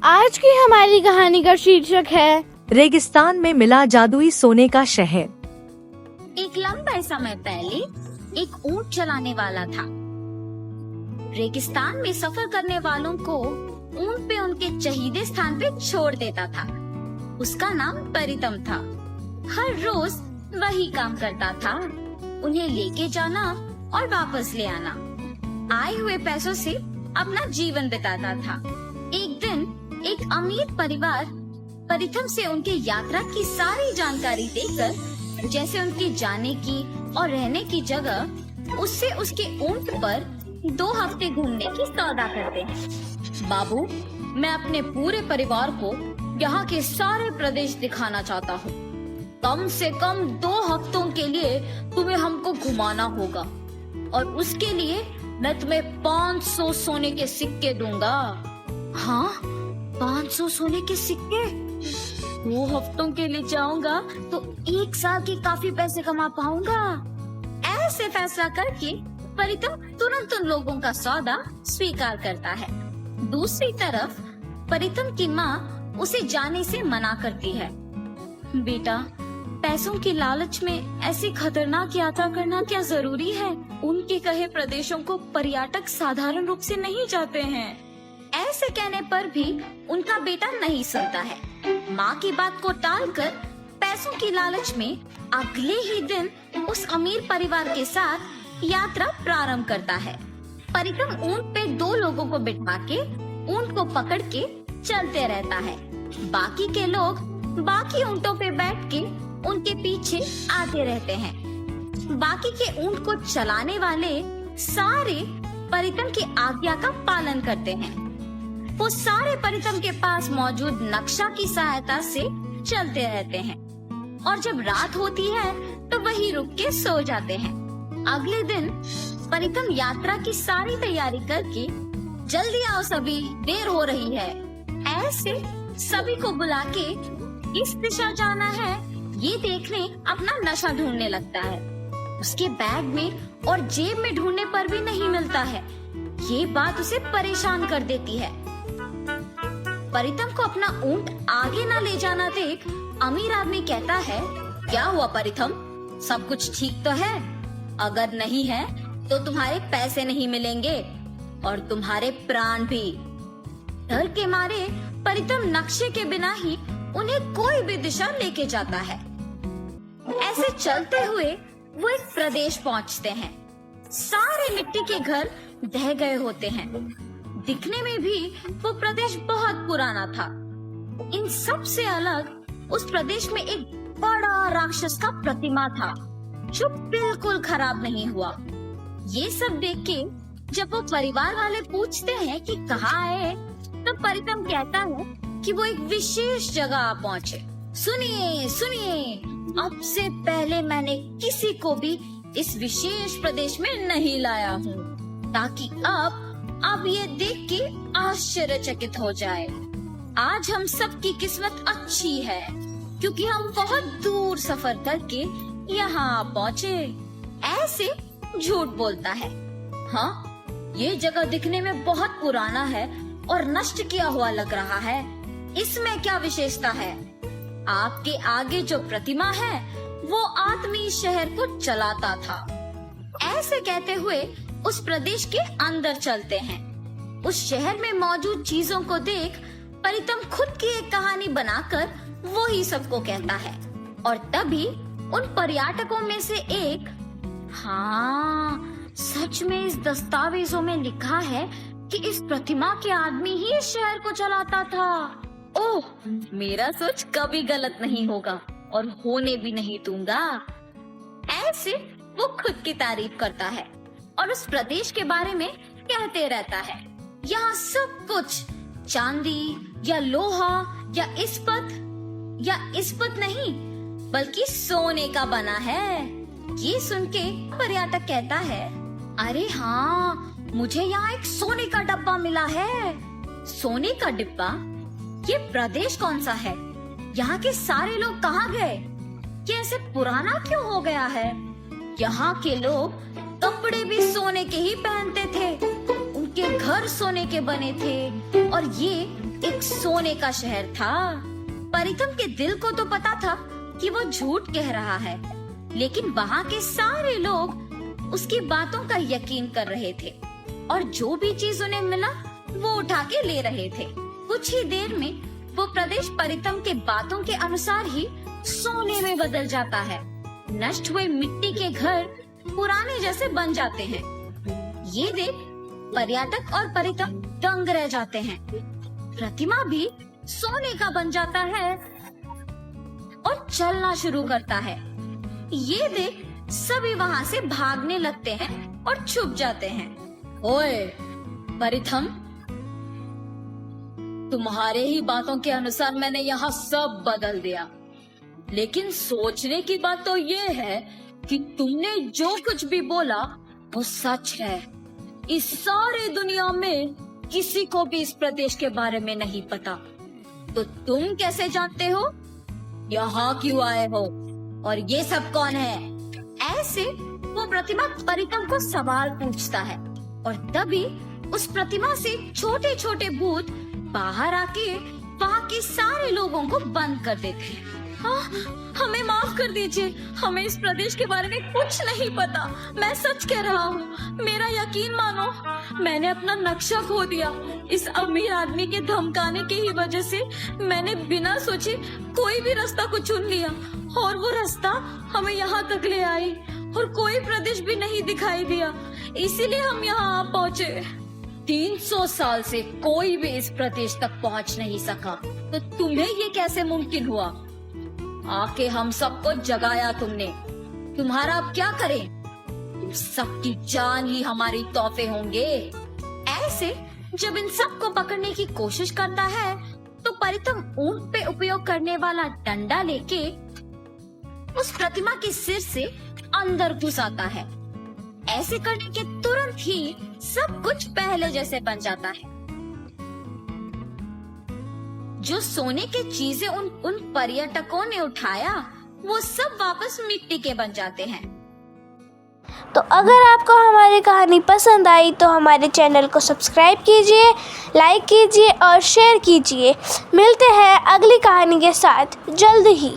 आज की हमारी कहानी का शीर्षक है रेगिस्तान में मिला जादुई सोने का शहर। एक लंबे समय पहले एक ऊंट चलाने वाला था। रेगिस्तान में सफर करने वालों को ऊंट पे उनके चहीदे स्थान पे छोड़ देता था। उसका नाम परितम था। हर रोज वही काम करता था, उन्हें लेके जाना और वापस ले आना। आए हुए पैसों से अपना जीवन बिताता था। एक दिन एक अमीर परिवार परिथम से उनके यात्रा की सारी जानकारी देकर, जैसे उनके जाने की और रहने की जगह, उससे उसके ऊंट पर 2 हफ्ते घूमने की सौदा करते हैं। बाबू, मैं अपने पूरे परिवार को यहाँ के सारे प्रदेश दिखाना चाहता हूँ। कम से कम 2 हफ्तों के लिए तुम्हें हमको घुमाना होगा और उसके लिए मैं तुम्हें 500 सोने के सिक्के दूंगा। हाँ, 500 सोने के सिक्के? 2 हफ्तों के लिए जाऊंगा तो 1 साल के काफी पैसे कमा पाऊंगा। ऐसे फैसला करके परितम तुरंत उन लोगों का सौदा स्वीकार करता है। दूसरी तरफ परितम की माँ उसे जाने से मना करती है। बेटा, पैसों की लालच में ऐसी खतरनाक यात्रा करना क्या जरूरी है? उनके कहे प्रदेशों को पर्यटक साधारण रूप से नहीं जाते हैं। ऐसे कहने पर भी उनका बेटा नहीं सुनता है। माँ की बात को टालकर पैसों की लालच में अगले ही दिन उस अमीर परिवार के साथ यात्रा प्रारंभ करता है। परितम ऊंट पे 2 लोगों को बिठा के ऊंट को पकड़ के चलते रहता है। बाकी के लोग बाकी ऊंटों पे बैठ के उनके पीछे आते रहते हैं। बाकी के ऊंट को चलाने वाले सारे परितम की आज्ञा का पालन करते हैं। वो सारे परितम के पास मौजूद नक्शा की सहायता से चलते रहते हैं और जब रात होती है तो वही रुक के सो जाते हैं। अगले दिन परितम यात्रा की सारी तैयारी करके, जल्दी आओ सभी, देर हो रही है, ऐसे सभी को बुला के किस दिशा जाना है ये देखने अपना नशा ढूंढने लगता है। उसके बैग में और जेब में ढूंढने पर भी नहीं मिलता है। ये बात उसे परेशान कर देती है। परितम को अपना ऊंट आगे न ले जाना देख अमीर आदमी कहता है, क्या हुआ परितम, सब कुछ ठीक तो है? अगर नहीं है तो तुम्हारे पैसे नहीं मिलेंगे और तुम्हारे प्राण भी। डर के मारे परितम नक्शे के बिना ही उन्हें कोई भी दिशा लेके जाता है। ऐसे चलते हुए वो एक प्रदेश पहुंचते हैं। सारे मिट्टी के घर ढह गए होते हैं। दिखने में भी वो प्रदेश बहुत पुराना था। इन सब से अलग उस प्रदेश में एक बड़ा राक्षस का प्रतिमा था जो बिल्कुल खराब नहीं हुआ। ये सब देख के जब वो परिवार वाले पूछते हैं कि कहाँ आए, तो परितम कहता है कि वो एक विशेष जगह पहुँचे। सुनिए सुनिए, अब से पहले मैंने किसी को भी इस विशेष प्रदेश में नहीं लाया हूँ, ताकि अब ये देख के आश्चर्यचकित हो जाए। आज हम सब की किस्मत अच्छी है क्योंकि हम बहुत दूर सफर करके यहाँ पहुँचे। ऐसे झूठ बोलता है। हाँ, ये जगह दिखने में बहुत पुराना है और नष्ट किया हुआ लग रहा है। इसमें क्या विशेषता है? आपके आगे जो प्रतिमा है वो आदमी शहर को चलाता था। ऐसे कहते हुए उस प्रदेश के अंदर चलते हैं। उस शहर में मौजूद चीजों को देख परितम खुद की एक कहानी बनाकर वो ही सबको कहता है और तभी उन पर्यटकों में से एक, हाँ, सच में इस दस्तावेजों में लिखा है कि इस प्रतिमा के आदमी ही इस शहर को चलाता था। ओह, मेरा सोच कभी गलत नहीं होगा और होने भी नहीं दूंगा। ऐसे वो खुद की तारीफ करता है और उस प्रदेश के बारे में कहते रहता है, यहाँ सब कुछ चांदी या लोहा या इस्पत नहीं बल्कि सोने का बना है। ये सुन के पर्यटक कहता है, अरे हाँ, मुझे यहाँ एक सोने का डब्बा मिला है। सोने का डिब्बा? ये प्रदेश कौन सा है? यहाँ के सारे लोग कहाँ गए? ये ऐसे पुराना क्यों हो गया है? यहाँ के लोग कपड़े भी सोने के ही पहनते थे। उनके घर सोने के बने थे और ये एक सोने का शहर था। परितम के दिल को तो पता था कि वो झूठ कह रहा है, लेकिन वहाँ के सारे लोग उसकी बातों का यकीन कर रहे थे और जो भी चीज उन्हें मिला वो उठा के ले रहे थे। कुछ ही देर में वो प्रदेश परितम के बातों के अनुसार ही सोने में बदल जाता है। नष्ट हुए मिट्टी के घर पुराने जैसे बन जाते हैं। ये देख पर्यटक और परितम दंग रह जाते हैं। प्रतिमा भी सोने का बन जाता है और चलना शुरू करता है। ये देख सभी वहाँ से भागने लगते हैं और छुप जाते हैं। ओए परितम, तुम्हारे ही बातों के अनुसार मैंने यहाँ सब बदल दिया, लेकिन सोचने की बात तो ये है कि तुमने जो कुछ भी बोला वो सच है। इस सारे दुनिया में किसी को भी इस प्रदेश के बारे में नहीं पता, तो तुम कैसे जानते हो? यहाँ क्यों आए हो और ये सब कौन है? ऐसे वो प्रतिमा परितम को सवाल पूछता है और तभी उस प्रतिमा से छोटे छोटे भूत बाहर आके वहाँ के सारे लोगों को बंद कर देते हैं। हमें माफ कर दीजिए, हमें इस प्रदेश के बारे में कुछ नहीं पता। मैं सच कह रहा हूँ, मेरा यकीन मानो। मैंने अपना नक्शा खो दिया। इस अमीर आदमी के धमकाने की ही वजह से मैंने बिना सोचे कोई भी रास्ता को चुन लिया और वो रास्ता हमें यहाँ तक ले आई और कोई प्रदेश भी नहीं दिखाई दिया, इसीलिए हम यहाँ आ पहुँचे। 300 साल से कोई भी इस प्रदेश तक पहुँच नहीं सका, तो तुम्हें ये कैसे मुमकिन हुआ? आके हम सबको जगाया तुमने। तुम्हारा अब क्या करें? तुम सबकी जान ही हमारी तोहफे होंगे। ऐसे जब इन सबको पकड़ने की कोशिश करता है तो परितम ऊंट पे उपयोग करने वाला डंडा लेके उस प्रतिमा के सिर से अंदर घुस आता है। ऐसे करने के तुरंत ही सब कुछ पहले जैसे बन जाता है। जो सोने के चीजें उन पर्यटकों ने उठाया वो सब वापस मिट्टी के बन जाते हैं। तो अगर आपको हमारी कहानी पसंद आई तो हमारे चैनल को सब्सक्राइब कीजिए, लाइक कीजिए और शेयर कीजिए। मिलते हैं अगली कहानी के साथ जल्द ही।